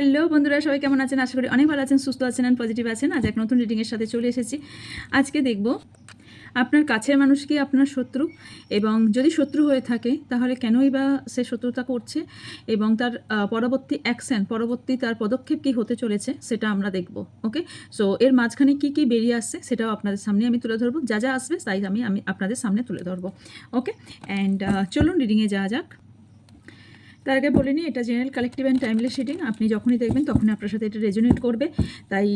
Hello বন্ধুরা, সবাই কেমন আছেন? আশা করি অনেক ভালো আছেন, সুস্থ আছেন অ্যান্ড পজিটিভ আছেন। আজ এক নতুন রিডিংয়ের সাথে চলে এসেছি। আজকে দেখব আপনার কাছের মানুষ কি আপনার শত্রু, এবং যদি শত্রু হয়ে থাকে তাহলে কেনই বা সে শত্রুতা করছে, এবং তার পরবর্তী অ্যাকশন, পরবর্তী তার পদক্ষেপ কী হতে চলেছে সেটা আমরা দেখব। ওকে, সো এর মাঝখানে কী কী বেরিয়ে আসছে সেটাও আপনাদের সামনে আমি তুলে ধরবো। যা যা আসবে তাই আমি আপনাদের সামনে তুলে ধরবো। ওকে, অ্যান্ড চলুন রিডিংয়ে যাওয়া যাক। তার আগে বলে নিই, এটা general collective and timeless reading. আপনি যখনই দেখবেন তখনই আপনার সাথে এটা রেজোনেট করবে, তাই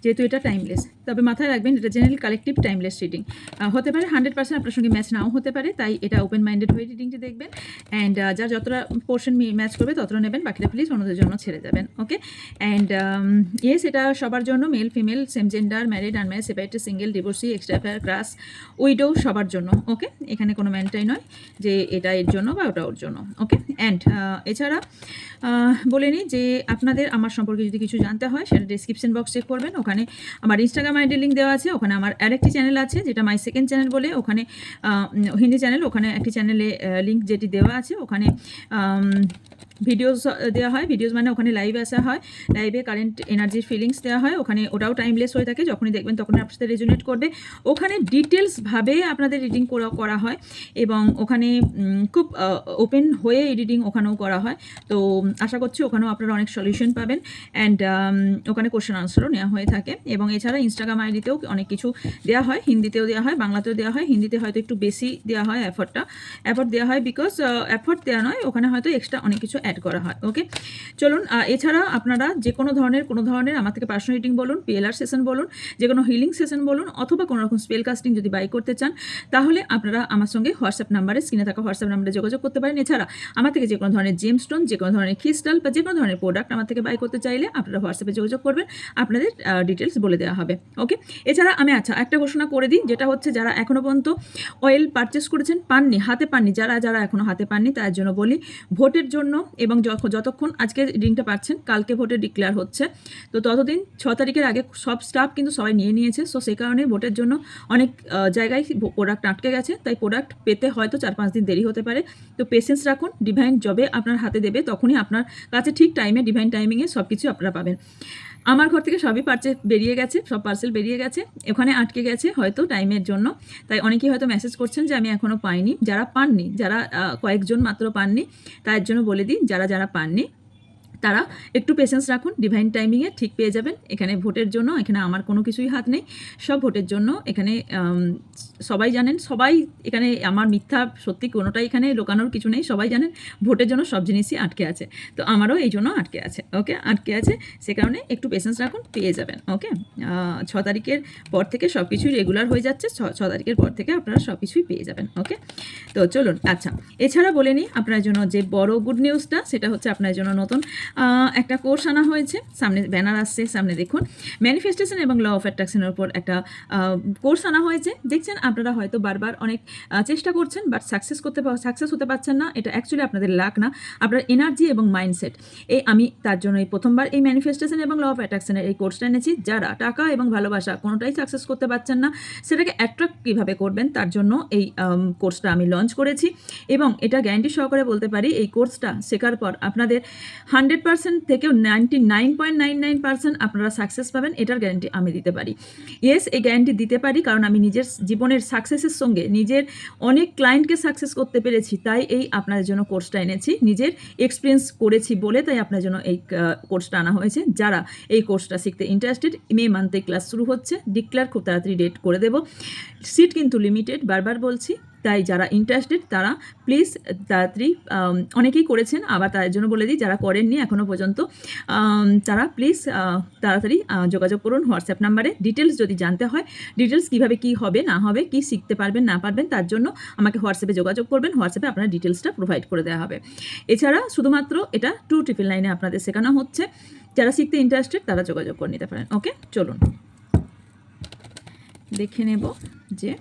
যেহেতু এটা টাইমলেস, তবে মাথায় রাখবেন এটা জেনারেল কালেকটিভ টাইমলেস রিডিং হতে পারে। 100% আপনার সঙ্গে ম্যাচ নাও হতে পারে, তাই এটা ওপেন মাইন্ডেড হয়ে রিডিংটি দেখবেন। অ্যান্ড যার যতটা পোর্শন ম্যাচ করবে ততটা নেবেন, বাকিটা প্লিজ অন্যদের জন্য ছেড়ে যাবেন। ওকে, অ্যান্ড ইয়েস, এটা সবার জন্য, male female, same gender, married, unmarried, separated, single, divorcee, extra affair, crush, widow, সবার জন্য। ওকে, এখানে কোনো ম্যানটাই নয় যে এটা এর জন্য বা ওটা ওর জন্য। ওকে, অ্যান্ড এছাড়া বলে নিই যে আপনাদের আমার সম্পর্কে যদি কিছু জানতে হয় সেটা ডিসক্রিপশন বক্স চেক করবেন, ওখানে আমার ইনস্টাগ্রাম আইডি লিঙ্ক দেওয়া আছে। ওখানে আমার আরেকটি চ্যানেল আছে যেটা মাই সেকেন্ড চ্যানেল বলে, ওখানে হিন্দি চ্যানেল, ওখানে একটি চ্যানেলে লিঙ্ক যেটি দেওয়া আছে, ওখানে ভিডিওস দেওয়া হয়। ভিডিওস মানে ওখানে লাইভ আসা হয়, লাইভে কারেন্ট এনার্জির ফিলিংস দেওয়া হয়। ওখানে ওটাও টাইমলেস হয়ে থাকে, যখনই দেখবেন তখনই আপনার সাথে রেজোনেট করবে। ওখানে ডিটেলসভাবে আপনাদের রিডিং করা হয়, এবং ওখানে খুব ওপেন হয়ে এই রিডিং ওখানেও করা হয়। তো আশা করছি ওখানেও আপনারা অনেক সলিউশন পাবেন। অ্যান্ড ওখানে কোশ্চেন আনসারও নেওয়া হয়ে থাকে, এবং এছাড়া ইনস্টাগ্রাম আইডিতেও অনেক কিছু দেওয়া হয়, হিন্দিতেও দেওয়া হয়, বাংলাতেও দেওয়া হয়। হিন্দিতে হয়তো একটু বেশি দেওয়া হয়, এফর্ট দেওয়া হয়, বিকজ এফর্ট দেওয়া নয়, ওখানে হয়তো এক্সট্রা অনেক কিছু অ্যাড করা হয়। ওকে, চলুন। এছাড়া আপনারা যে কোনো ধরনের আমার থেকে পার্সোনাল রিডিং বলুন, পিএলআর সেশন বলুন, যে কোনো হিলিং সেশন বলুন, অথবা কোনো রকম স্পেল কাস্টিং যদি বাই করতে চান, তাহলে আপনারা আমার সঙ্গে হোয়াটসঅ্যাপ নাম্বারে, স্ক্রিনে থাকা হোয়াটসঅ্যাপ নাম্বারে যোগাযোগ করতে পারেন। এছাড়া আমার থেকে যে কোনো ধরনের জেমস্টোন, যে কোনো ধরনের ক্রিস্টাল বা যে কোনো ধরনের প্রোডাক্ট আমার থেকে বাই করতে চাইলে আপনারা হোয়াটসঅ্যাপে যোগাযোগ করবেন, আপনাদের ডিটেলস বলে দেওয়া হবে। ওকে, এছাড়া আমি একটা ঘোষণা করে দিই, যেটা হচ্ছে যারা এখনও পর্যন্ত অয়েল পারচেস করেছেন, হাতে পাননি, যারা এখনও হাতে পাননি তার জন্য বলি, ভোটের জন্য, এবং যতক্ষণ আজকে রিডিংটা পাচ্ছেন, কালকে ভোটের ডিক্লেয়ার হচ্ছে, তো ততদিন 6 তারিখের আগে সব স্টাফ কিন্তু সবাই নিয়ে নিয়েছে। সো সেই কারণে ভোটের জন্য অনেক জায়গায় প্রোডাক্ট আটকে গেছে, তাই প্রোডাক্ট পেতে হয়তো 4-5 দিন দেরি হতে পারে। তো পেশেন্স রাখুন, ডিভাইন জবে আপনার হাতে দেবে তখনই আপনার কাছে ঠিক টাইমে, ডিভাইন টাইমিংয়ে সব কিছু আপনারা পাবেন। আমার ঘর থেকে সবই বেরিয়ে গেছে, সব পার্সেল বেরিয়ে গেছে, ওখানে আটকে গেছে হয়তো টাইমের জন্য, তাই অনেকেই হয়তো মেসেজ করছেন যে আমি এখনও পাইনি। যারা পাননি, যারা কয়েকজন মাত্র পাননি, তার জন্য বলে দিই, যারা পাননি তারা একটু পেশেন্স রাখুন, ডিভাইন টাইমিংয়ে ঠিক পেয়ে যাবেন। এখানে ভোটের জন্য, এখানে আমার কোনো কিছুই হাত নেই, সব ভোটের জন্য। এখানে সবাই জানেন, সবাই এখানে, আমার মিথ্যা সত্যি কোনোটাই এখানে লোকানোর কিছু নেই, সবাই জানেন ভোটের জন্য সব জিনিসই আটকে আছে, তো আমারও এই জন্য আটকে আছে। ওকে, আটকে আছে, সে কারণে একটু পেশেন্স রাখুন, পেয়ে যাবেন। ওকে, 6 তারিখের পর থেকে সব কিছুই রেগুলার হয়ে যাচ্ছে, 6 তারিখের পর থেকে আপনারা সব কিছুই পেয়ে যাবেন। ওকে, তো চলুন। আচ্ছা, এছাড়া বলে নিই আপনার জন্য যে বড় গুড নিউজটা, সেটা হচ্ছে আপনার জন্য নতুন একটা কোর্স আনা হয়েছে। সামনে ব্যানার আসছে, সামনে দেখুন, ম্যানিফেস্টেশন এবং ল অফ অ্যাট্রাকশনের উপর একটা কোর্স আনা হয়েছে। দেখছেন আপনারা হয়তো বারবার অনেক চেষ্টা করছেন, বাট সাকসেস হতে পারছেন না। এটা অ্যাকচুয়ালি আপনাদের লাক না, আপনার এনার্জি এবং মাইন্ডসেট। আমি তার জন্য এই প্রথমবার এই ম্যানিফেস্টেশন এবং ল অফ অ্যাট্রাকশনের এই কোর্সটা এনেছি। যারা টাকা এবং ভালোবাসা কোনোটাই সাকসেস করতে পারছেন না, সেটাকে অ্যাট্রাক্ট কীভাবে করবেন তার জন্য এই কোর্সটা আমি লঞ্চ করেছি, এবং এটা গ্যারান্টি সহকারে বলতে পারি, এই কোর্সটা শেখার পর আপনাদের 100% থেকেও 99.99% আপনারা সাকসেস পাবেন, এটার গ্যারান্টি আমি দিতে পারি। ইয়েস, এই গ্যারান্টি দিতে পারি কারণ আমি নিজের জীবনের সাকসেসের সঙ্গে নিজের অনেক ক্লায়েন্টকে সাকসেস করতে পেরেছি, তাই এই আপনাদের জন্য কোর্সটা এনেছি। নিজের এক্সপিরিয়েন্স করেছি বলে তাই আপনার জন্য এই কোর্সটা আনা হয়েছে। যারা এই কোর্সটা শিখতে ইন্টারেস্টেড, মে মান্থে ক্লাস শুরু হচ্ছে, ডিক্লেয়ার খুব তাড়াতাড়ি ডেট করে দেবো, সিট কিন্তু লিমিটেড, বারবার বলছি। তাই যারা ইন্টারেস্টেড তারা প্লিজ তাড়াতাড়ি, অনেকেই করেছেন, আবার তাদের জন্য বলে দিই যারা করেননি এখনও পর্যন্ত, তারা প্লিজ তাড়াতাড়ি যোগাযোগ করুন হোয়াটসঅ্যাপ নাম্বারে। ডিটেলস যদি জানতে হয়, ডিটেলস কীভাবে কী হবে না হবে, কী শিখতে পারবেন না পারবেন, তার জন্য আমাকে হোয়াটসঅ্যাপে যোগাযোগ করবেন, হোয়াটসঅ্যাপে আপনার ডিটেলসটা প্রোভাইড করে দেওয়া হবে। এছাড়া শুধুমাত্র এটা 299 আপনাদের শেখানো হচ্ছে। যারা শিখতে ইন্টারেস্টেড তারা যোগাযোগ করে নিতে পারেন। ওকে, চলুন দেখে নেব যে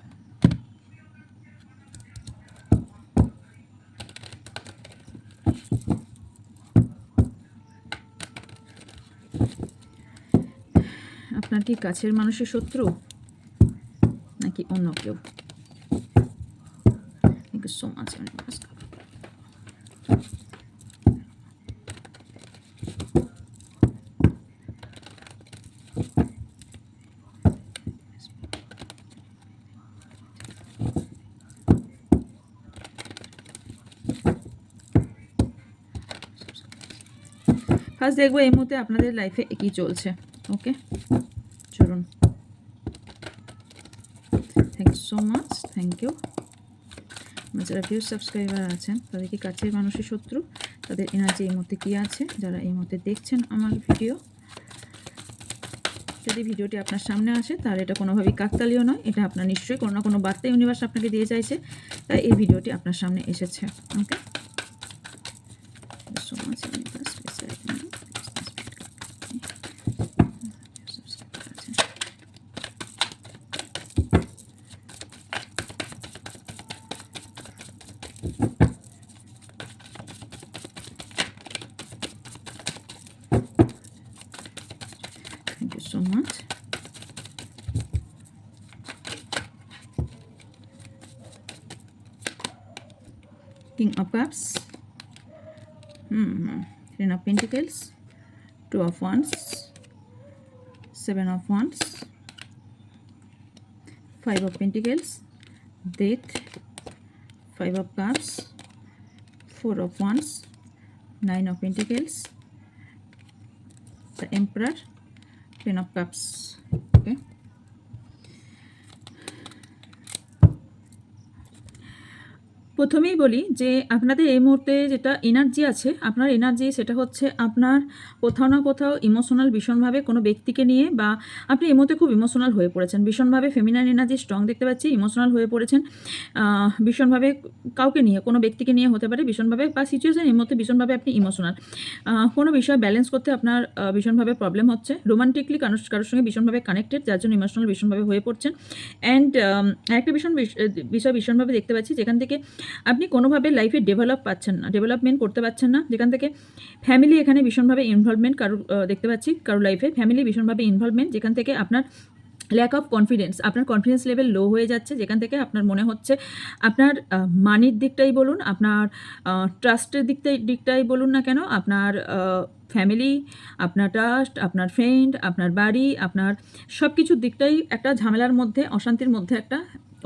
আপনার কি কাছের মানুষের শত্রু নাকি অন্য কেউ? Thank you so much. First দেখবো এই মুহূর্তে আপনাদের লাইফে কী চলছে। ওকে, চলুন। Thank you so much, thank you. আমার যারা ভিউ সাবস্ক্রাইবার আছেন তাদের কি কাছের মানুষের শত্রু, তাদের এনার্জি এই মুহূর্তে কী আছে, যারা এই মুহূর্তে দেখছেন আমার ভিডিও। যদি ভিডিওটি আপনার সামনে আসে তাহলে এটা কোনোভাবেই কাকতালীয় নয়, এটা আপনার নিশ্চয়ই কোনো না কোনো বার্তা ইউনিভার্স আপনাকে দিয়ে চাইছে, তাই এই ভিডিওটি আপনার সামনে এসেছে। Okay, so much universe. Thank you so much. King of Cups, Ten of Pentacles, Two of Wands, Seven of Wands, Five of Pentacles, Death, Five of Cups, Four of Wands, Nine of Pentacles, the Emperor, Ten of Cups. Okay, প্রথমেই বলি যে আপনাদের এই মুহূর্তে যেটা energy আছে, আপনার energy সেটা হচ্ছে আপনার কোথাও না কোথাও ইমোশনাল ভীষণভাবে কোনো ব্যক্তিকে নিয়ে, বা আপনি এই মুহূর্তে খুব ইমোশনাল হয়ে পড়েছেন, ভীষণভাবে ফেমিনাইন এনার্জি স্ট্রং দেখতে পাচ্ছি, ইমোশনাল হয়ে পড়েছেন ভীষণভাবে, কাউকে নিয়ে, কোনো ব্যক্তিকে নিয়ে হতে পারে ভীষণভাবে, বা সিচুয়েশন এই মুহূর্তে ভীষণভাবে আপনি ইমোশনাল, কোনো বিষয় ব্যালেন্স করতে আপনার ভীষণভাবে প্রবলেম হচ্ছে, রোমান্টিকলি কারোর সঙ্গে ভীষণভাবে কানেক্টেড, যার জন্য ইমোশনাল ভীষণভাবে হয়ে পড়ছেন। অ্যান্ড আরেকটা বিষয় ভীষণভাবে দেখতে পাচ্ছি যেখান থেকে আপনি কোনোভাবে লাইফে ডেভেলপমেন্ট করতে পারছেন না, যেখান থেকে ফ্যামিলি এখানে ভীষণভাবে ইনভলভমেন্ট কারো দেখতে পাচ্ছি, কারো লাইফে ফ্যামিলি ভীষণভাবে ইনভলভমেন্ট, যেখান থেকে আপনার ল্যাক অফ কনফিডেন্স, আপনার কনফিডেন্স লেভেল লো হয়ে যাচ্ছে, যেখান থেকে আপনার মনে হচ্ছে আপনার মানির দিকটাই বলুন, আপনার ট্রাস্টের দিকটাই বলুন না কেন, আপনার ফ্যামিলি, আপনার ট্রাস্ট, আপনার ফ্রেন্ড, আপনার বাড়ি, আপনার সব কিছুর দিকটাই একটা ঝামেলার মধ্যে, অশান্তির মধ্যে একটা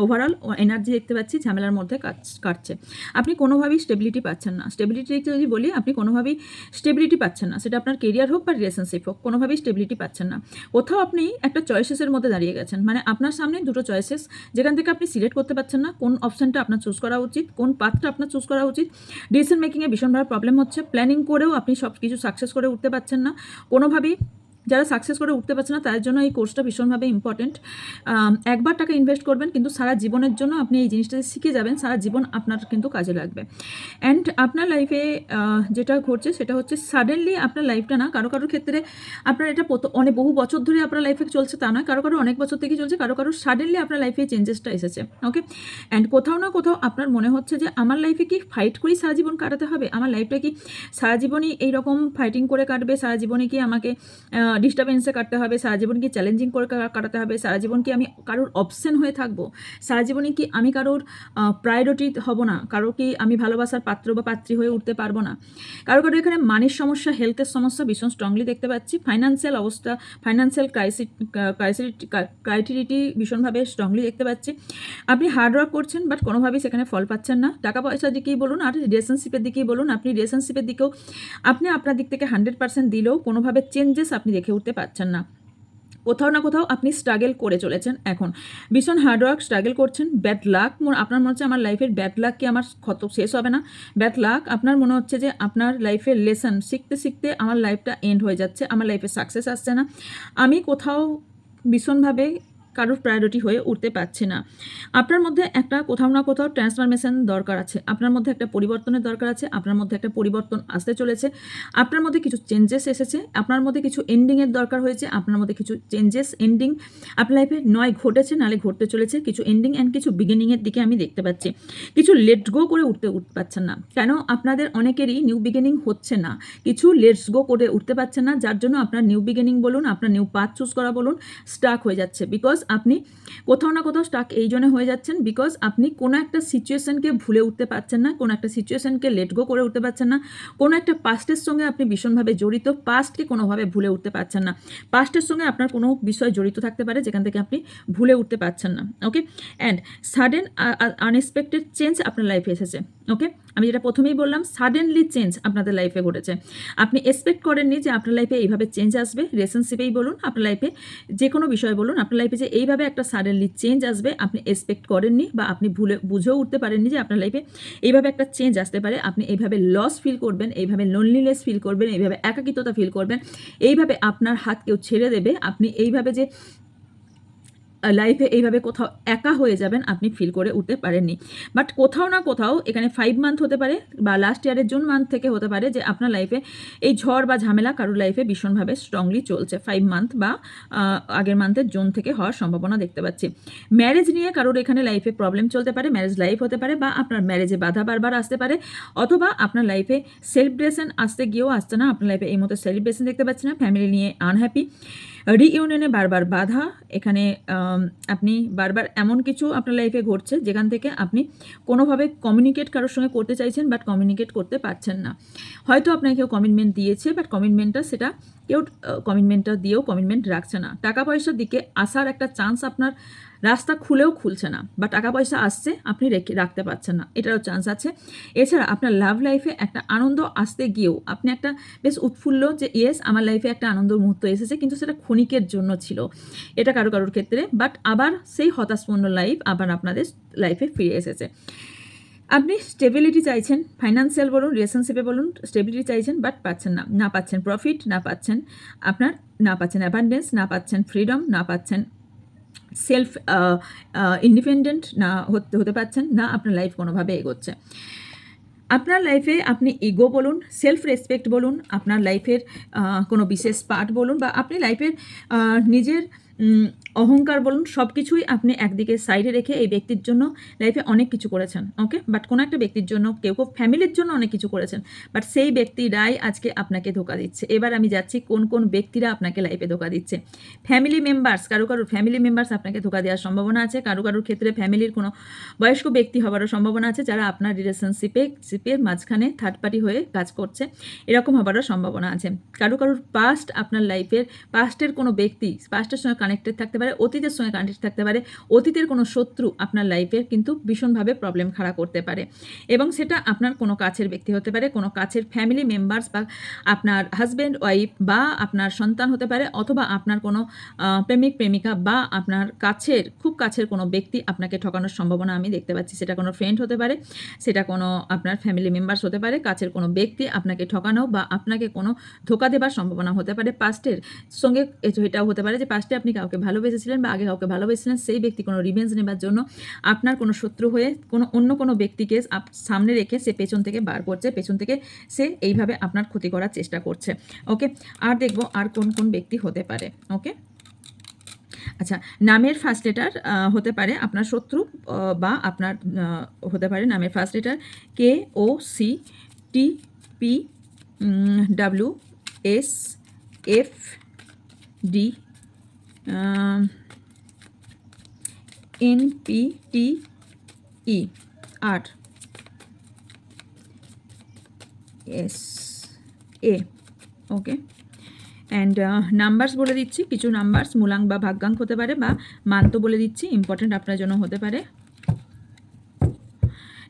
ওভারঅল এনার্জি দেখতে পাচ্ছি, ঝামেলার মধ্যে কাটছে। আপনি কোনোভাবেই স্টেবিলিটি পাচ্ছেন না। স্টেবিলিটি যদি বলি, আপনি কোনোভাবেই স্টেবিলিটি পাচ্ছেন না, সেটা আপনার কেরিয়ার হোক বা রিলেশনশিপ হোক, কোনোভাবেই স্টেবিলিটি পাচ্ছেন না। কোথাও আপনি একটা চয়েসেসের মধ্যে দাঁড়িয়ে গেছেন, মানে আপনার সামনে দুটো চয়েসেস, যেখান থেকে আপনি সিলেক্ট করতে পারছেন না কোন অপশানটা আপনার চুজ করা উচিত, কোন পাথটা আপনার চুজ করা উচিত। ডিসিশন মেকিংয়ে ভীষণভাবে প্রবলেম হচ্ছে, প্ল্যানিং করেও আপনি সব কিছু সাকসেস করে উঠতে পারছেন না কোনোভাবেই। যারা সাকসেস করে উঠতে পারছে না তাদের জন্য এই কোর্সটা ভীষণভাবে ইম্পর্টেন্ট। একবার টাকা ইনভেস্ট করবেন, কিন্তু সারা জীবনের জন্য আপনি এই জিনিসটা শিখে যাবেন, সারা জীবন আপনার কিন্তু কাজে লাগবে। অ্যান্ড আপনার লাইফে যেটা ঘটছে সেটা হচ্ছে সাডেনলি আপনার লাইফটা না, কারো ক্ষেত্রে আপনার এটা অনেক বহু বছর ধরে আপনার লাইফে চলছে তা নয়, কারো অনেক বছর থেকে চলছে, কারো সাডেনলি আপনার লাইফে চেঞ্জেসটা এসেছে। ওকে, অ্যান্ড কোথাও না কোথাও আপনার মনে হচ্ছে যে আমার লাইফে কি ফাইট করেই সারা জীবন কাটাতে হবে, আমার লাইফটা কি সারা জীবনই এইরকম ফাইটিং করে কাটবে, সারা জীবনে কি আমাকে ডিস্টার্বেন্সে কাটতে হবে, সারা জীবন কি চ্যালেঞ্জিং করে কাটাতে হবে, সারা জীবন কি আমি কারোর অপশন হয়ে থাকবো, সারা জীবনে কি আমি কারোর প্রায়োরিটি হব না, কারো কি আমি ভালোবাসার পাত্র বা পাত্রী হয়ে উঠতে পারবো না, কারো এখানে মানির সমস্যা, হেলথের সমস্যা ভীষণ স্ট্রংলি দেখতে পাচ্ছি, ফাইন্যান্সিয়াল অবস্থা, ফাইন্যান্সিয়াল ক্রাইটেরিটি ভীষণভাবে স্ট্রংলি দেখতে পাচ্ছি। আপনি হার্ডওয়ার্ক করছেন বাট কোনোভাবেই সেখানে ফল পাচ্ছেন না, টাকা পয়সার দিকেই বলুন আর রিলেশনশিপের দিকেই বলুন, আপনি রিলেশনশিপের দিকেও আপনি আপনার দিক থেকে 100% দিলেও কোনোভাবে চেঞ্জেস আপনি দেখে উঠতে পারছেন না। কোথাও না কোথাও আপনি স্ট্রাগল করে চলেছেন, এখন ভীষণ হার্ডওয়ার্ক স্ট্রাগল করছেন। ব্যাড লাক, আপনার মনে হচ্ছে আমার লাইফের ব্যাড লাক কি আমার শেষ হবে না, ব্যাড লাক আপনার মনে হচ্ছে যে আপনার লাইফের লেসন শিখতে শিখতে আমার লাইফটা এন্ড হয়ে যাচ্ছে, আমার লাইফে সাকসেস আসছে না, আমি কোথাও ভীষণভাবে কারোর প্রায়োরিটি হয়ে উঠতে পারছে না। আপনার মধ্যে একটা কোথাও না কোথাও ট্রান্সফরমেশন দরকার আছে, আপনার মধ্যে একটা পরিবর্তনের দরকার আছে, আপনার মধ্যে একটা পরিবর্তন আসতে চলেছে, আপনার মধ্যে কিছু চেঞ্জেস এসেছে, আপনার মধ্যে কিছু এন্ডিংয়ের দরকার হয়েছে, আপনার মধ্যে কিছু চেঞ্জেস এন্ডিং আপনার লাইফে নয় ঘটেছে, নালে ঘটতে চলেছে, কিছু এন্ডিং অ্যান্ড কিছু বিগিনিংয়ের দিকে আমি দেখতে পাচ্ছি, কিছু লেটস গো করে উঠতে পারছেন না, কেন আপনাদের অনেকেরই নিউ বিগিনিং হচ্ছে না, কিছু লেটস গো করে উঠতে পারছেন না, যার জন্য আপনার নিউ বিগিনিং বলুন, আপনার নিউ পাথ চুজ করা বলুন, স্টাক হয়ে যাচ্ছে, বিকজ আপনি কোথাও না কোথাও স্টাক এই জন্য হয়ে যাচ্ছেন, বিকজ আপনি কোনো একটা সিচুয়েশনকে ভুলে উঠতে পারছেন না, কোনো একটা সিচুয়েশনকে লেট গো করে উঠতে পারছেন না, কোনো একটা পাস্টের সঙ্গে আপনি ভীষণভাবে জড়িত, পাস্টকে কোনোভাবে ভুলে উঠতে পারছেন না। পাস্টের সঙ্গে আপনার কোনো বিষয় জড়িত থাকতে পারে যেখান থেকে আপনি ভুলে উঠতে পারছেন না। ওকে, অ্যান্ড সাডেন আনএক্সপেক্টেড চেঞ্জ আপনার লাইফে এসেছে। ওকে, আমি যেটা প্রথমেই বললাম, সাডেনলি চেঞ্জ আপনাদের লাইফে ঘটেছে। আপনি এক্সপেক্ট করেননি যে আপনার লাইফে এইভাবে চেঞ্জ আসবে। রিলেশনশিপেই বলুন, আপনার লাইফে যে কোনো বিষয় বলুন, আপনার লাইফে যে এইভাবে একটা সাডেনলি চেঞ্জ আসবে আপনি এক্সপেক্ট করেননি, বা আপনি বুঝেও উঠতে পারেননি যে আপনার লাইফে এইভাবে একটা চেঞ্জ আসতে পারে। আপনি এইভাবে লস ফিল করবেন, এইভাবে লোনলিনেস ফিল করবেন, এইভাবে একাকিত্বতা ফিল করবেন, এইভাবে আপনার হাত কেউ ছেড়ে দেবে, আপনি এইভাবে যে লাইফে এইভাবে কোথাও একা হয়ে যাবেন আপনি ফিল করে উঠতে পারেননি। বাট কোথাও না কোথাও এখানে 5 মান্থ হতে পারে বা লাস্ট ইয়ারের জুন মান্থ থেকে হতে পারে যে আপনার লাইফে এই ঝড় বা ঝামেলা কারোর লাইফে ভীষণভাবে স্ট্রংলি চলছে। 5 মান্থ বা আগের মান্থের জুন থেকে হওয়ার সম্ভাবনা দেখতে পাচ্ছি। ম্যারেজ নিয়ে কারোর এখানে লাইফে প্রবলেম চলতে পারে, ম্যারেজ লাইফ হতে পারে, বা আপনার ম্যারেজে বাধা বারবার আসতে পারে, অথবা আপনার লাইফে সেলিব্রেশন আসতে গিয়েও আসছে না। আপনার লাইফে এই মতো সেলিব্রেশন দেখতে পাচ্ছি না। ফ্যামিলি নিয়ে আনহ্যাপি, রিইউনিয়নে বারবার বাধা। এখানে আপনি বারবার এমন কিছু আপনার লাইফে ঘটছে যেখান থেকে আপনি কোনোভাবে কমিউনিকেট কারোর সঙ্গে করতে চাইছেন, বাট কমিউনিকেট করতে পারছেন না। হয়তো আপনাকে কেউ কমিটমেন্ট দিয়েছে, বাট কমিটমেন্টটা সেটা কেউ কমিটমেন্টটা দিয়েও কমিটমেন্ট রাখছে না। টাকা পয়সার দিকে আসার একটা চান্স আপনার রাস্তা খুলেও খুলছে না, বা টাকা পয়সা আসছে আপনি রাখতে পারছেন না, এটারও চান্স আছে। এছাড়া আপনার লাভ লাইফে একটা আনন্দ আসতে গিয়েও আপনি একটা বেশ উৎফুল্ল যে ইয়েস আমার লাইফে একটা আনন্দ মুহূর্ত এসেছে, কিন্তু সেটা ক্ষণিকের জন্য ছিল, এটা কারোর ক্ষেত্রে। বাট আবার সেই হতাশপূর্ণ লাইফ আবার আপনাদের লাইফে ফিরে এসেছে। আপনি স্টেবিলিটি চাইছেন, ফাইন্যান্সিয়াল বলুন, রিলেশনশিপে বলুন, স্টেবিলিটি চাইছেন, বাট পাচ্ছেন না। না পাচ্ছেন প্রফিট, না পাচ্ছেন আপনার, না পাচ্ছেন অ্যাবান্ডেন্স, না পাচ্ছেন ফ্রিডম, না পাচ্ছেন সেলফ ইন্ডিপেন্ডেন্ট, না হতে পারছেন না। আপনার লাইফ কোনোভাবে এগোচ্ছে। আপনার লাইফে আপনি ইগো বলুন, সেলফ রেসপেক্ট বলুন, আপনার লাইফের কোনো বিশেষ পার্ট বলুন, বা আপনি লাইফের নিজের অহংকার বলুন, সব কিছুই আপনি একদিকে সাইডে রেখে এই ব্যক্তির জন্য লাইফে অনেক কিছু করেছেন। ওকে, বাট কোনো একটা ব্যক্তির জন্য, কেউ ফ্যামিলির জন্য অনেক কিছু করেছেন, বাট সেই ব্যক্তিরাই আজকে আপনাকে ধোকা দিচ্ছে। এবার আমি যাচ্ছি কোন কোন ব্যক্তিরা আপনাকে লাইফে ধোকা দিচ্ছে। ফ্যামিলি মেম্বার্স, কারোর ফ্যামিলি মেম্বার্স আপনাকে ধোকা দেওয়ার সম্ভাবনা আছে। কারোর ক্ষেত্রে ফ্যামিলির কোনো বয়স্ক ব্যক্তি হওয়ারও সম্ভাবনা আছে, যারা আপনার রিলেশনশিপের মাঝখানে থার্ড পার্টি হয়ে কাজ করছে, এরকম হবারও সম্ভাবনা আছে। কারোর পাস্ট, আপনার লাইফের পাস্টের কোনো ব্যক্তি পাস্টের সঙ্গে কানেক্টেড থাকতে পারে, অতীতের সঙ্গে কানেক্টেড থাকতে পারে। অতীতের কোনো শত্রু আপনার লাইফের কিন্তু ভীষণভাবে প্রবলেম খাড়া করতে পারে, এবং সেটা আপনার কোনো কাছের ব্যক্তি হতে পারে, কোনো কাছের ফ্যামিলি মেম্বার্স, বা আপনার হাজব্যান্ড ওয়াইফ, বা আপনার সন্তান হতে পারে, অথবা আপনার কোনো প্রেমিক প্রেমিকা, বা আপনার কাছের খুব কাছের কোনো ব্যক্তি আপনাকে ঠকানোর সম্ভাবনা আমি দেখতে পাচ্ছি। সেটা কোনো ফ্রেন্ড হতে পারে, সেটা কোনো আপনার ফ্যামিলি মেম্বার্স হতে পারে, কাছের কোনো ব্যক্তি আপনাকে ঠকানো বা আপনাকে কোনো ধোকা দেবার সম্ভাবনা হতে পারে। পাস্টের সঙ্গে এটাও হতে পারে যে পাস্টে আপনি কাউকে ভালোবেসেছিলেন বা আগে কাউকে ভালোবেসেছিলেন, সেই ব্যক্তি কোনো রিভেঞ্জ নেবার জন্য আপনার কোনো শত্রু হয়ে অন্য কোনো ব্যক্তিকে সামনে রেখে সে পেছন থেকে বার করছে, পেছন থেকে সে এইভাবে আপনার ক্ষতি করার চেষ্টা করছে। ওকে, আর দেখবো আর কোন কোন ব্যক্তি হতে পারে। ওকে, আচ্ছা, নামের ফার্স্ট লেটার হতে পারে আপনার শত্রু, বা আপনার হতে পারে নামের first letter K, O, C, T, P, W, S, F, D, N, P, T, E, R, S, A. Okay, and numbers বলে দিচ্ছি, কিছু নাম্বারস মূলাঙ্ক বা ভাগ্যাঙ্ক হতে পারে, বা মান্ত বলে দিচ্ছি, ইম্পর্টেন্ট আপনার জন্য হতে পারে।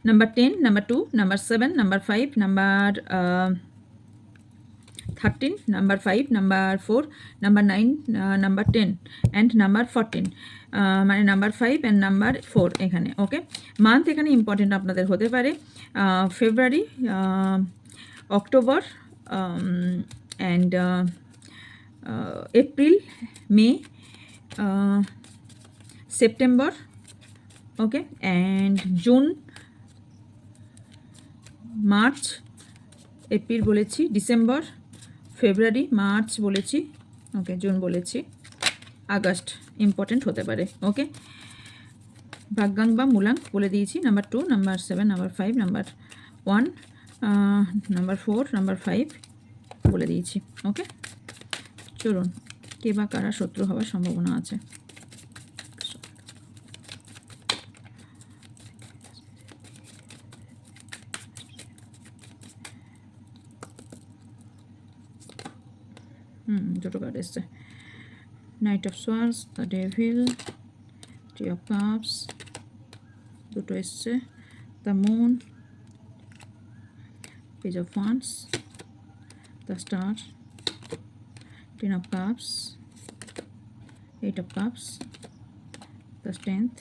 Number 10, number 2, number 7, number 5, number 13, number 5, number 4, number 9, number 10 and number 14, মানে নাম্বার 5 অ্যান্ড নাম্বার 4 এখানে। ওকে, মান্থ এখানে ইম্পর্টেন্ট আপনাদের হতে পারে February, October, and April, May, September. Okay, and June, March, April বলেছি, ডিসেম্বর, ফেব্রুয়ারি, মার্চ বলেছি, ওকে, জুন বলেছি, August important হতে পারে। ওকে, ভাগ্যাঙ্ক বা মূলাঙ্ক বলে দিয়েছি, number 2, number 7, number 5, number 1, number 4, number 5 বলে দিয়েছি। ওকে, চলুন কে বা কারা শত্রু হওয়ার সম্ভাবনা আছে। দুটো কার্ড এসছে, knight of swords, the devil, three of cups, দুটো এসছে, the moon, page of wands, the star, ten of cups, eight of cups, the strength,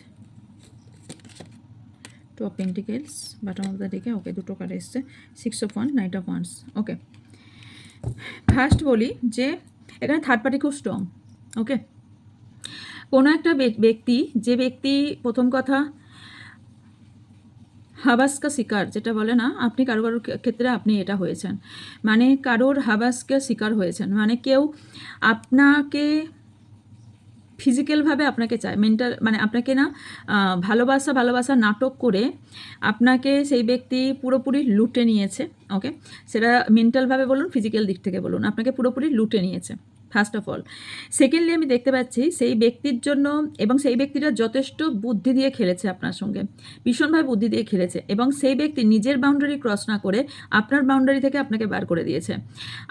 two of pentacles, bottom of the ডেকে। ওকে, দুটো card এসছে, six of ওয়ান, knight of wands. Okay, first বলি যে এখানে third party খুব strong. Okay, কোনো একটা ব্যক্তি, যে ব্যক্তি প্রথম কথা হাবাসকা শিকার যেটা বলে না, আপনি কারোর ক্ষেত্রে আপনি এটা হয়েছেন, মানে কারোর হাবাসকে শিকার হয়েছেন, মানে কেউ আপনাকে ফিজিক্যালভাবে আপনাকে চায়, মেন্টাল মানে আপনাকে না ভালোবাসা নাটক করে আপনাকে সেই ব্যক্তি পুরোপুরি লুটে নিয়েছে। ওকে, সেটা মেন্টালভাবে বলুন, ফিজিক্যাল দিক থেকে বলুন, আপনাকে পুরোপুরি লুটে নিয়েছে ফার্স্ট অফ অল। সেকেন্ডলি আমি দেখতে পাচ্ছি সেই ব্যক্তির জন্য, এবং সেই ব্যক্তিটা যথেষ্ট বুদ্ধি দিয়ে খেলেছে আপনার সঙ্গে, ভীষণভাবে বুদ্ধি দিয়ে খেলেছে, এবং সেই ব্যক্তি নিজের বাউন্ডারি ক্রস না করে আপনার বাউন্ডারি থেকে আপনাকে বার করে দিয়েছে।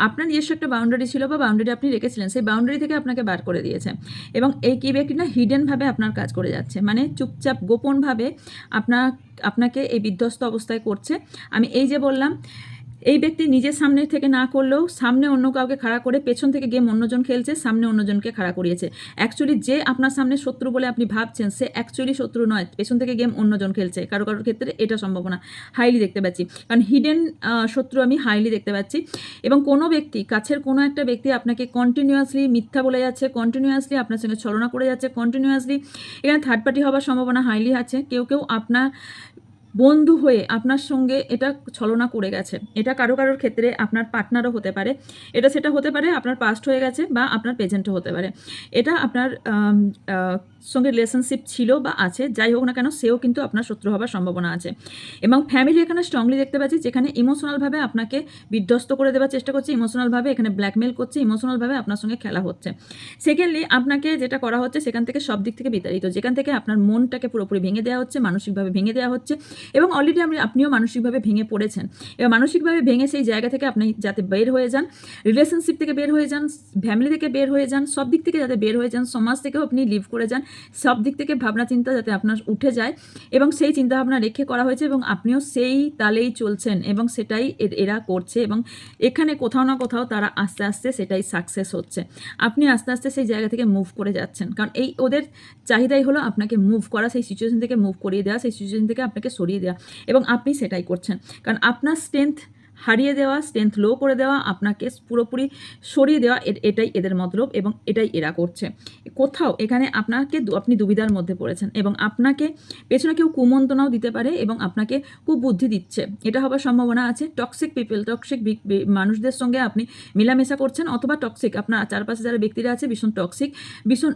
আপনার নিজস্ব একটা বাউন্ডারি ছিল বা বাউন্ডারি আপনি রেখেছিলেন, সেই বাউন্ডারি থেকে আপনাকে বার করে দিয়েছে, এবং এই কি ব্যক্তি না হিডেনভাবে আপনার কাজ করে যাচ্ছে, মানে চুপচাপ গোপনভাবে আপনাকে এই বিধ্বস্ত অবস্থায় করছে। আমি এই যে বললাম, এই ব্যক্তি নিজের সামনে থেকে না করলেও সামনে অন্য কাউকে খাড়া করে পেছন থেকে গেম অন্যজন খেলছে, সামনে অন্যজনকে খাড়া করিয়েছে। অ্যাকচুয়ালি যে আপনার সামনে শত্রু বলে আপনি ভাবছেন, সে অ্যাকচুয়ালি শত্রু নয়, পেছন থেকে গেম অন্যজন খেলছে। কারোর ক্ষেত্রে এটা সম্ভাবনা হাইলি দেখতে পাচ্ছি, কারণ হিডেন শত্রু আমি হাইলি দেখতে পাচ্ছি। এবং কোনো ব্যক্তি, কাছের কোনো একটা ব্যক্তি আপনাকে কন্টিনিউয়াসলি মিথ্যা বলে যাচ্ছে, কন্টিনিউয়াসলি আপনার সঙ্গে ছলনা করে যাচ্ছে, কন্টিনিউয়াসলি এখানে থার্ড পার্টি হওয়ার সম্ভাবনা হাইলি আছে। কেউ আপনার বন্ধু হয়ে আপনার সঙ্গে এটা ছলনা করে গেছে। এটা কারোর ক্ষেত্রে আপনার পার্টনারও হতে পারে, সেটা হতে পারে আপনার পাস্ট হয়ে গেছে বা আপনার প্রেজেন্টও হতে পারে। এটা আপনার সঙ্গে রিলেশনশিপ ছিল বা আছে, যাই হোক না কেন, সেও কিন্তু আপনার শত্রু হওয়ার সম্ভাবনা আছে। এবং ফ্যামিলি এখানে স্ট্রংলি দেখতে পাচ্ছি, যেখানে ইমোশনালভাবে আপনাকে বিধ্বস্ত করে দেওয়ার চেষ্টা করছে, ইমোশনালভাবে এখানে ব্ল্যাকমেল করছে, ইমোশনালভাবে আপনার সঙ্গে খেলা হচ্ছে। সেকেন্ডলি আপনাকে যেটা করা হচ্ছে সেখান থেকে সব দিক থেকে বিতাড়িত, যেখান থেকে আপনার মনটাকে পুরোপুরি ভেঙে দেওয়া হচ্ছে, মানসিকভাবে ভেঙে দেওয়া হচ্ছে, এবং অলরেডি আপনিও মানসিকভাবে ভেঙে পড়েছেন। এবার মানসিকভাবে ভেঙে সেই জায়গা থেকে আপনি যাতে বের হয়ে যান, রিলেশনশিপ থেকে বের হয়ে যান, ফ্যামিলি থেকে বের হয়ে যান, সব দিক থেকে যাতে বের হয়ে যান, সমাজ থেকেও আপনি লিভ করে যান, সব দিক থেকে ভাবনা চিন্তা যাতে আপনার উঠে যায়, এবং সেই চিন্তাভাবনা রেখে করা হয়েছে, এবং আপনিও সেই তালেই চলছেন, এবং সেটাই এরা করছে, এবং এখানে কোথাও না কোথাও তারা আস্তে আস্তে সেটাই সাকসেস হচ্ছে। আপনি আস্তে আস্তে সেই জায়গা থেকে মুভ করে যাচ্ছেন, কারণ এই ওদের চাহিদাই হলো আপনাকে মুভ করা, সেই সিচুয়েশন থেকে মুভ করিয়ে দেওয়া, সেই সিচুয়েশন থেকে আপনাকে সরিয়ে দেওয়া, এবং আপনি সেটাই করছেন। কারণ আপনার স্ট্রেংথ হারিয়ে দেওয়া, স্ট্রেংথ লো করে দেওয়া, আপনাকে পুরোপুরি সরিয়ে দেওয়া, এটাই এদের মতলব, এবং এটাই এরা করছে। কোথাও এখানে আপনি দুবিধার মধ্যে পড়েছেন, এবং আপনাকে পেছনে কেউ কুমন্ত্রণাও দিতে পারে, এবং আপনাকে কুবুদ্ধি দিচ্ছে, এটা হবার সম্ভাবনা আছে। টক্সিক পিপল, টক্সিক মানুষদের সঙ্গে আপনি মেলামেশা করছেন, অথবা টক্সিক আপনার চারপাশে যারা ব্যক্তিরা আছে ভীষণ টক্সিক, ভীষণ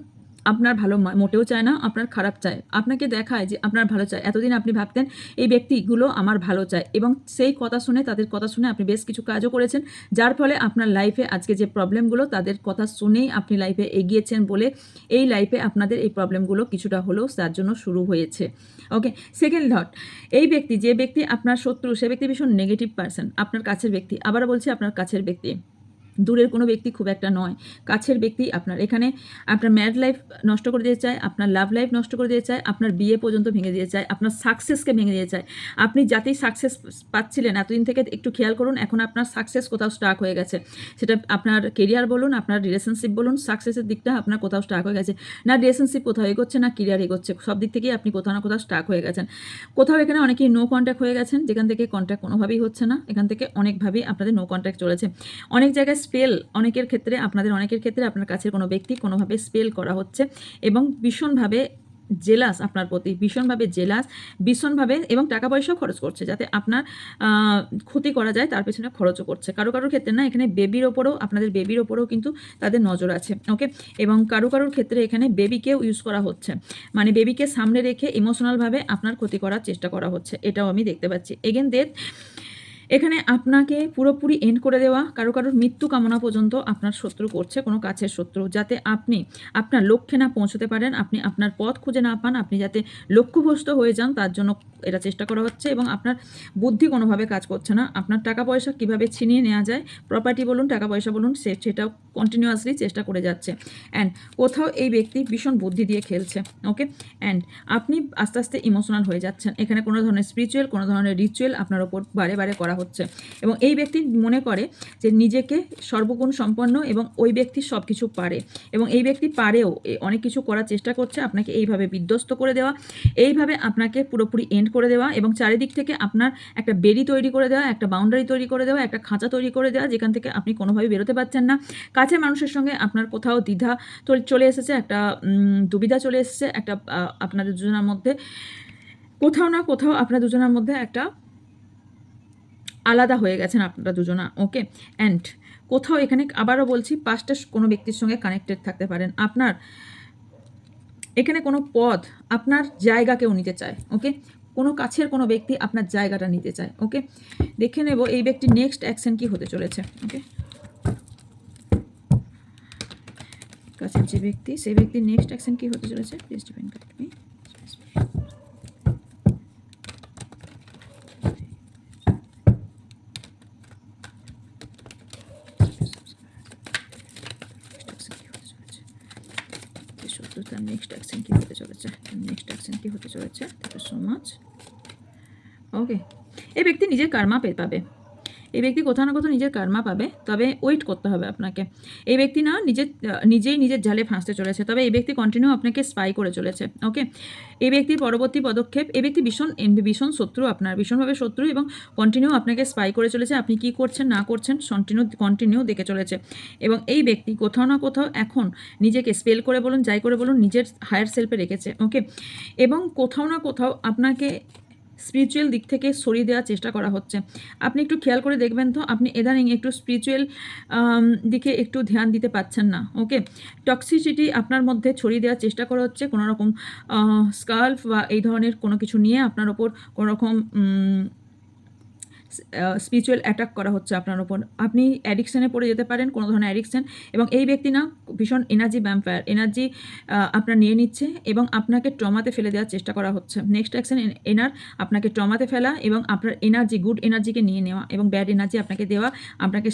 আপনার ভালো মোটেও চায় না, আপনার খারাপ চায়, আপনাকে দেখায় যে আপনার ভালো চায়। এতদিন আপনি ভাবতেন এই ব্যক্তিগুলো আমার ভালো চায়, এবং সেই কথা শুনে, তাদের কথা শুনে আপনি বেশ কিছু কাজও করেছেন, যার ফলে আপনার লাইফে আজকে যে প্রবলেমগুলো, তাদের কথা শুনেই আপনি লাইফে এগিয়েছেন বলে এই লাইফে আপনাদের এই প্রবলেমগুলো কিছুটা হলেও তার জন্য শুরু হয়েছে। ওকে, সেকেন্ড থট, এই ব্যক্তি, যে ব্যক্তি আপনার শত্রু, সে ব্যক্তি ভীষণ নেগেটিভ পার্সন, আপনার কাছের ব্যক্তি, আবারও বলছি আপনার কাছের ব্যক্তি, দূরের কোনো ব্যক্তি খুব একটা নয়, কাছের ব্যক্তি আপনার। এখানে আপনার ম্যারিড লাইফ নষ্ট করে দিতে চায়, আপনার লাভ লাইফ নষ্ট করে দিতে চায়, আপনার বিয়ে পর্যন্ত ভেঙে দিতে চায়, আপনার সাকসেসকে ভেঙে দিতে চায়। আপনি যাতেই সাকসেস পাচ্ছিলেন এতদিন থেকে, একটু খেয়াল করুন, এখন আপনার সাকসেস কোথাও স্টাক হয়ে গেছে। সেটা আপনার কেরিয়ার বলুন, আপনার রিলেশনশিপ বলুন, সাকসেসের দিকটা আপনার কোথাও স্টাক হয়ে গেছে। না রিলেশনশিপ কোথাও এগোচ্ছে, না কেরিয়ার এগোচ্ছে, সব দিক থেকেই আপনি কোথাও না কোথাও স্টাক হয়ে গেছেন। কোথাও এখানে অনেকেই নো কন্ট্যাক্ট হয়ে গেছেন, যেখান থেকে কন্ট্যাক্ট কোনোভাবেই হচ্ছে না, এখান থেকে অনেকভাবেই আপনাদের নো কন্ট্যাক্ট চলেছে। অনেক জায়গায় স্পেল, অনেকের ক্ষেত্রে আপনার কাছের কোনো ব্যক্তি কোনোভাবে স্পেল করা হচ্ছে, এবং ভীষণভাবে জেলাস আপনার প্রতি, ভীষণভাবে এবং টাকা পয়সাও খরচ করছে যাতে আপনার ক্ষতি করা যায়, তার পেছনে খরচও করছে। কারোর ক্ষেত্রে না, এখানে আপনাদের বেবির ওপরেও কিন্তু তাদের নজর আছে। ওকে, এবং কারোর ক্ষেত্রে এখানে বেবিকেও ইউজ করা হচ্ছে, মানে বেবিকে সামনে রেখে ইমোশনালভাবে আপনার ক্ষতি করার চেষ্টা করা হচ্ছে, এটাও আমি দেখতে পাচ্ছি। এগেন ডেথ, এখানে আপনাকে পুরোপুরি এন্ড করে দেওয়া, কারোর মৃত্যু কামনা পর্যন্ত আপনার শত্রু করছে, কোনো কাছের শত্রু, যাতে আপনি আপনার লক্ষ্যে না পৌঁছতে পারেন, আপনি আপনার পথ খুঁজে না পান, আপনি যাতে লক্ষ্যভ্রষ্ট হয়ে যান, তার জন্য এটা চেষ্টা করা হচ্ছে। এবং আপনার বুদ্ধি কোনোভাবে কাজ করছে না, আপনার টাকা পয়সা কীভাবে ছিনিয়ে নেওয়া যায়, প্রপার্টি বলুন, টাকা পয়সা বলুন, সেটাও কন্টিনিউয়াসলি চেষ্টা করে যাচ্ছে। অ্যান্ড কোথাও এই ব্যক্তি ভীষণ বুদ্ধি দিয়ে খেলছে। ওকে, অ্যান্ড আপনি আস্তে আস্তে ইমোশনাল হয়ে যাচ্ছেন। এখানে কোনো ধরনের স্পিরিচুয়াল, কোনো ধরনের রিচুয়াল আপনার ওপর বারে বারে করা হচ্ছে এবং এই ব্যক্তি মনে করে যে নিজেকে সর্বগুণ সম্পন্ন এবং ওই ব্যক্তি সব কিছু পারে এবং এই ব্যক্তি পারেও অনেক কিছু করার চেষ্টা করছে আপনাকে এইভাবে বিধ্বস্ত করে দেওয়া, এইভাবে আপনাকে পুরোপুরি এন্ড করে দেওয়া এবং চারিদিক থেকে আপনার একটা বেরি তৈরি করে দেওয়া, একটা বাউন্ডারি তৈরি করে দেওয়া, একটা খাঁচা তৈরি করে দেওয়া যেখান থেকে আপনি কোনোভাবে বেরোতে পারছেন না। কাছের মানুষের সঙ্গে আপনার কোথাও দ্বিধা চলে এসেছে, একটা দুবিধা চলে এসেছে, একটা আপনাদের দুজনের মধ্যে কোথাও না কোথাও আপনার দুজনের মধ্যে একটা আলাদা হয়ে গেছেন আপনারা দুজনা। ওকে, অ্যান্ড কোথাও এখানে আবারও বলছি পাঁচটা কোনো ব্যক্তির সঙ্গে কানেক্টেড থাকতে পারেন। আপনার এখানে কোনো পদ আপনার জায়গা কেউ নিতে চায়। ওকে, কোনো কাছের কোনো ব্যক্তি আপনার জায়গাটা নিতে চায়। ওকে, দেখে নেব এই ব্যক্তির নেক্সট অ্যাকশন কি হতে চলেছে। ওকে, কাছের যে ব্যক্তি সেই ব্যক্তির নেক্সট অ্যাকশন কি হতে চলেছে, প্লিজ ডিপেন্ড করতে মি। তার নেক্সট অ্যাকশন কি হতে চলেছে, নেক্সট অ্যাকশন কি হতে চলেছে। Thank you so much. Okay, এই ব্যক্তি নিজের কার্মা পাবে, এই ব্যক্তি কোথাও না কোথাও নিজের কার্মা পাবে, তবে ওয়েট করতে হবে আপনাকে। এই ব্যক্তি না নিজেই নিজের জালে ফাঁসতে চলেছে, তবে এই ব্যক্তি কন্টিনিউ আপনাকে স্পাই করে চলেছে। ওকে, এই ব্যক্তির পরবর্তী পদক্ষেপ, এই ব্যক্তি ভীষণ শত্রু আপনার, ভীষণভাবে শত্রু এবং কন্টিনিউ আপনাকে স্পাই করে চলেছে, আপনি কি করছেন না করছেন কন্টিনিউ দেখে চলেছে। এবং এই ব্যক্তি কোথাও না কোথাও এখন নিজেকে স্পেল করে বলুন, যাই করে বলুন, নিজের হায়ার সেলফে রেখেছে। ওকে, এবং কোথাও না কোথাও আপনাকে স্পিরিচুয়াল দিক থেকে সরিয়ে দেওয়ার চেষ্টা করা হচ্ছে। আপনি একটু খেয়াল করে দেখবেন তো, আপনি ইদানিং একটু স্পিরিচুয়াল দিকে একটু ধ্যান দিতে পারছেন না। ওকে, টক্সিসিটি আপনার মধ্যে ছড়িয়ে দেওয়ার চেষ্টা করা হচ্ছে, কোনো রকম স্কাল্প বা এই ধরনের কোনো কিছু নিয়ে আপনার ওপর কোনো রকম স্পিরিচুয়াল অ্যাটাক করা হচ্ছে আপনার ওপর। আপনি অ্যাডিকশানে পড়ে যেতে পারেন, কোনো ধরনের অ্যাডিকশান, এবং এই ব্যক্তি না ভীষণ এনার্জি ভ্যাম্পায়ার, এনার্জি আপনার নিয়ে নিচ্ছে এবং আপনাকে ট্রমাতে ফেলে দেওয়ার চেষ্টা করা হচ্ছে। নেক্সট অ্যাকশন আপনাকে ট্রমাতে ফেলা এবং আপনার এনার্জি, গুড এনার্জিকে নিয়ে নেওয়া এবং ব্যাড এনার্জি আপনাকে দেওয়া, আপনাকে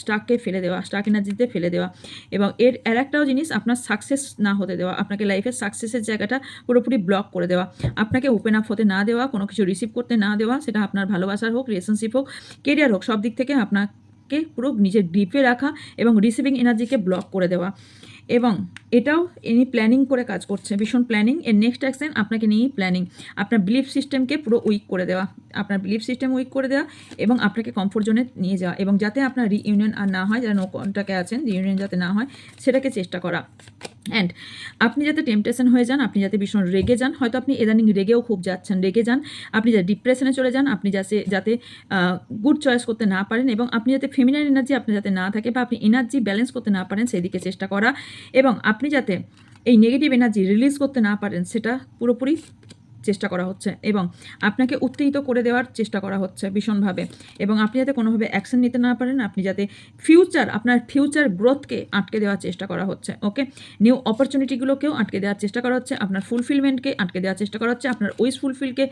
স্টাককে ফেলে দেওয়া, স্টাক এনার্জিতে ফেলে দেওয়া। এবং এর একটাও জিনিস, আপনার সাকসেস না হতে দেওয়া, আপনাকে লাইফের সাকসেসের জায়গাটা পুরোপুরি ব্লক করে দেওয়া, আপনাকে ওপেন আপ হতে না দেওয়া, কোনো কিছু রিসিভ করতে না দেওয়া, সেটা আপনার ভালোবাসার হোক, রিলেশনশিপ হোক, কেরিয়ার হোক, সব দিক থেকে আপনাকে পুরো নিজের গ্রিপে রাখা এবং রিসিভিং এনার্জিকে ব্লক করে দেওয়া। এবং এটাও ইনি প্ল্যানিং করে কাজ করছে, ভীষণ প্ল্যানিং। এর নেক্সট অ্যাকশন আপনাকে নিয়েই প্ল্যানিং, আপনার বিলিফ সিস্টেমকে পুরো উইক করে দেওয়া, আপনার বিলিফ সিস্টেম উইক করে দেওয়া এবং আপনাকে কমফোর্ট জোনে নিয়ে যাওয়া এবং যাতে আপনার রিইউনিয়ন আর না হয়, যারা নো কন্ট্যাক্টে আছেন রিইউনিয়ন যাতে না হয় সেটাকে চেষ্টা করা। অ্যান্ড আপনি যাতে টেম্পটেশন হয়ে যান, আপনি যাতে ভীষণ রেগে যান, হয়তো আপনি ইদানিং রেগেও খুব যাচ্ছেন, রেগে যান, আপনি যাতে ডিপ্রেশনে চলে যান, আপনি যাতে গুড চয়েস করতে না পারেন এবং আপনি যাতে ফেমিনাইন এনার্জি আপনার যাতে না থাকে বা আপনি এনার্জি ব্যালেন্স করতে না পারেন সেদিকে চেষ্টা করা এবং আপনি যাতে এই নেগেটিভ এনার্জি রিলিজ করতে না পারেন সেটা পুরোপুরি চেষ্টা করা হচ্ছে এবং আপনাকে উত্তেজিত করে দেওয়ার চেষ্টা করা হচ্ছে ভীষণভাবে এবং আপনি যাতে কোনোভাবে অ্যাকশন নিতে না পারেন, আপনি যাতে আপনার ফিউচার গ্রোথকে আটকে দেওয়ার চেষ্টা করা হচ্ছে। ওকে, নিউ অপরচুনিটিগুলোকেও আটকে দেওয়ার চেষ্টা করা হচ্ছে, আপনার ফুলফিলমেন্টকে আটকে দেওয়ার চেষ্টা করা হচ্ছে, আপনার উইশ ফুলফিলকে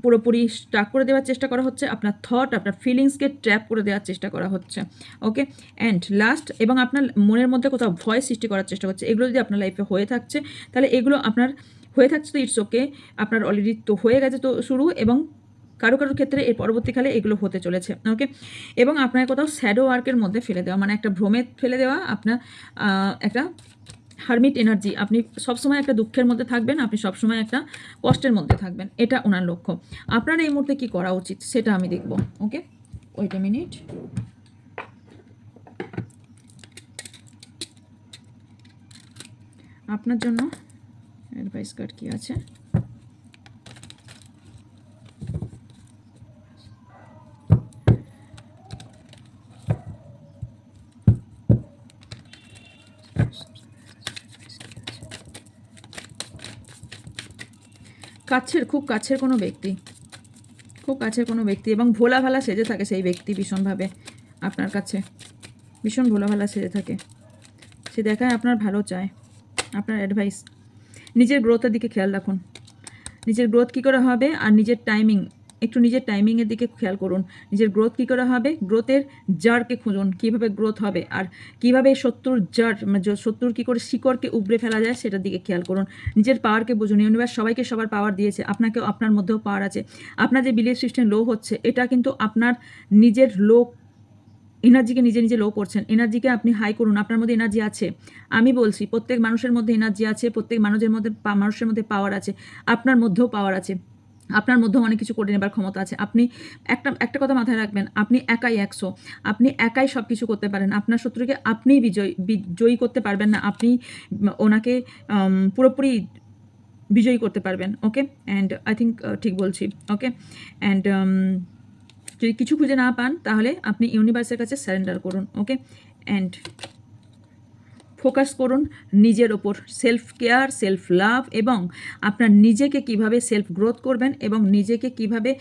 পুরোপুরি স্টাক করে দেওয়ার চেষ্টা করা হচ্ছে, আপনার থট, আপনার ফিলিংসকে ট্র্যাপ করে দেওয়ার চেষ্টা করা হচ্ছে। ওকে, অ্যান্ড লাস্ট, এবং আপনার মনের মধ্যে কোথাও ভয় সৃষ্টি করার চেষ্টা করছে। এগুলো যদি আপনার লাইফে হয়ে থাকছে তাহলে এগুলো আপনার হয়ে থাকছে তো ইটস ওকে, আপনার অলরেডি তো হয়ে গেছে তো শুরু, এবং কারো ক্ষেত্রে এর পরবর্তীকালে এগুলো হতে চলেছে। ওকে, এবং আপনার কোথাও শ্যাডো ওয়ার্কের মধ্যে ফেলে দেওয়া, মানে একটা ভ্রমে ফেলে দেওয়া, আপনার একটা হারমিট এনার্জি, আপনি সবসময় একটা দুঃখের মধ্যে থাকবেন, আপনি সবসময় একটা কষ্টের মধ্যে থাকবেন, এটা ওনার লক্ষ্য। আপনার এই মুহূর্তে কী করা উচিত সেটা আমি দেখব। ওকে, ওয়েট এ মিনিট। আপনার জন্য অ্যাডভাইস কার্ড কি আছে? খুব কাছের কোনো ব্যক্তি এবং ভোলা ভালা সেজে থাকে সেই ব্যক্তি, ভীষণভাবে আপনার কাছে ভীষণ ভোলা ভালা সেজে থাকে, সে দেখায় আপনার ভালো চায়। আপনার অ্যাডভাইস, নিজের গ্রোথের দিকে খেয়াল রাখুন, নিজের গ্রোথ কী করে হবে আর নিজের টাইমিং একটু নিজের টাইমিংয়ের দিকে খেয়াল করুন। নিজের গ্রোথ কী করে হবে, গ্রোথের জারকে খুঁজুন, কীভাবে গ্রোথ হবে আর কীভাবে শত্রুর জার মানে শত্রুর কী করে শিকড়কে উবড়ে ফেলা যায় সেটার দিকে খেয়াল করুন। নিজের পাওয়ারকে বুঝুন। ইউনিভার্স সবাইকে সবার পাওয়ার দিয়েছে, আপনাকেও আপনার মধ্যেও পাওয়ার আছে। আপনার যে বিলিফ সিস্টেম লো হচ্ছে, এটা কিন্তু আপনার নিজের লো এনার্জিকে নিজে নিজে লো করছেন। এনার্জিকে আপনি হাই করুন। আপনার মধ্যে এনার্জি আছে, আমি বলছি প্রত্যেক মানুষের মধ্যে এনার্জি আছে, প্রত্যেক মানুষের মধ্যে পাওয়ার আছে, আপনার মধ্যেও পাওয়ার আছে, আপনার মধ্যেও অনেক কিছু করে নেবার ক্ষমতা আছে। আপনি একটা কথা মাথায় রাখবেন, আপনি একাই 100, আপনি একাই সব কিছু করতে পারেন। আপনার শত্রুকে আপনিই বিজয়ী করতে পারবেন না, আপনি ওনাকে পুরোপুরি বিজয়ী করতে পারবেন। ওকে, অ্যান্ড আই থিঙ্ক ঠিক বলছি। ওকে, অ্যান্ড যদি কিছু খুঁজে না পান তাহলে আপনি ইউনিভার্সের কাছে সারেন্ডার করুন। ওকে, অ্যান্ড ফোকাস করুন নিজের ওপর, সেলফ কেয়ার, সেলফ লাভ, এবং আপনার নিজেকে কিভাবে সেলফ গ্রোথ করবেন এবং নিজেকে কিভাবে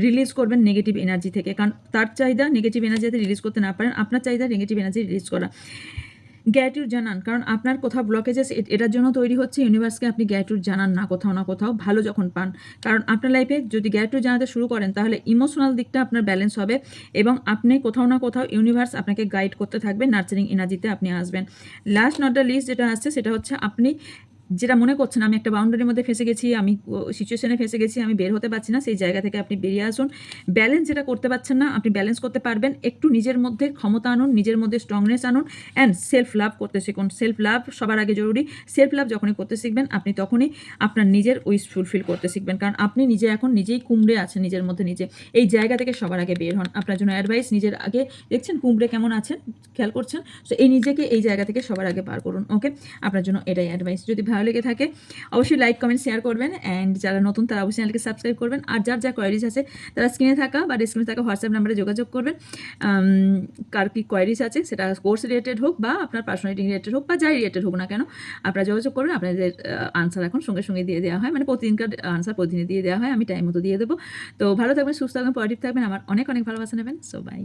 রিলিজ করবেন নেগেটিভ এনার্জি থেকে। কারণ তার চাহিদা নেগেটিভ এনার্জি যাতে রিলিজ করতে না পারেন, আপনার চাহিদা নেগেটিভ এনার্জি রিলিজ করা। গ্র্যাটিটিউড জানান, কারণ আপনার কোথাও ব্লকেজেস এটার জন্য তৈরি হচ্ছে। ইউনিভার্সকে আপনি গ্র্যাটিটিউড জানান না কোথাও ভালো যখন পান, কারণ আপনার লাইফে যদি গ্র্যাটিটিউড জানাতে শুরু করেন তাহলে ইমোশনাল দিকটা আপনার ব্যালেন্স হবে এবং আপনি কোথাও না কোথাও ইউনিভার্স আপনাকে গাইড করতে থাকবে, নার্চারিং এনার্জিতে আপনি আসবেন। লাস্ট নট দ্য লিস্ট যেটা আসছে সেটা হচ্ছে আপনি যেটা মনে করছেন আমি একটা বাউন্ডারির মধ্যে ফেসে গেছি, আমি সিচুয়েশনে ফেসে গেছি, আমি বের হতে পারছি না, সেই জায়গা থেকে আপনি বেরিয়ে আসুন। ব্যালেন্স যেটা করতে পারছেন না আপনি ব্যালেন্স করতে পারবেন। একটু নিজের মধ্যে ক্ষমতা আনুন, নিজের মধ্যে স্ট্রংনেস আনুন, অ্যান্ড সেলফ লাভ করতে শিখুন। সেলফ লাভ সবার আগে জরুরি। সেলফ লাভ যখনই করতে শিখবেন আপনি তখনই আপনার নিজের উইশ ফুলফিল করতে শিখবেন, কারণ আপনি নিজে এখন নিজেই কুমড়ে আছেন নিজের মধ্যে নিজে। এই জায়গা থেকে সবার আগে বের হন। আপনার জন্য অ্যাডভাইস, নিজের আগে দেখছেন কুমড়ে কেমন আছেন খেয়াল করছেন, তো এই নিজেকে এই জায়গা থেকে সবার আগে বার করুন। ওকে, আপনার জন্য এটাই অ্যাডভাইস। যদি ভালো লেগে থাকে অবশ্যই লাইক কমেন্ট শেয়ার করবেন, অ্যান্ড যারা নতুন তারা অবশ্যই চ্যানেলকে সাবস্ক্রাইব করবেন। আর যার যা কোয়ারিজ আছে তারা স্ক্রিনে থাকা বা ডিসক্রিপশনে থাকা হোয়াটসঅ্যাপ নাম্বারে যোগাযোগ করবেন। কার কী কোয়ারিজ আছে সেটা কোর্স রিলেটেড হোক বা আপনার পার্সোনালিটি রিলেটেড হোক বা যাই রিলেটেড হোক না কেন, আপনারা যোগাযোগ করবেন। আপনাদের আনসার এখন সঙ্গে সঙ্গে দিয়ে দেওয়া হয়, মানে প্রতিদিনকার আনসার প্রতিদিনই দিয়ে দেওয়া হয়, আমি টাইম মতো দিয়ে দেবো। তো ভালো থাকবেন, সুস্থ থাকবেন, পজিটিভ থাকবেন, আমার অনেক অনেক ভালোবাসা নেবেন। So by.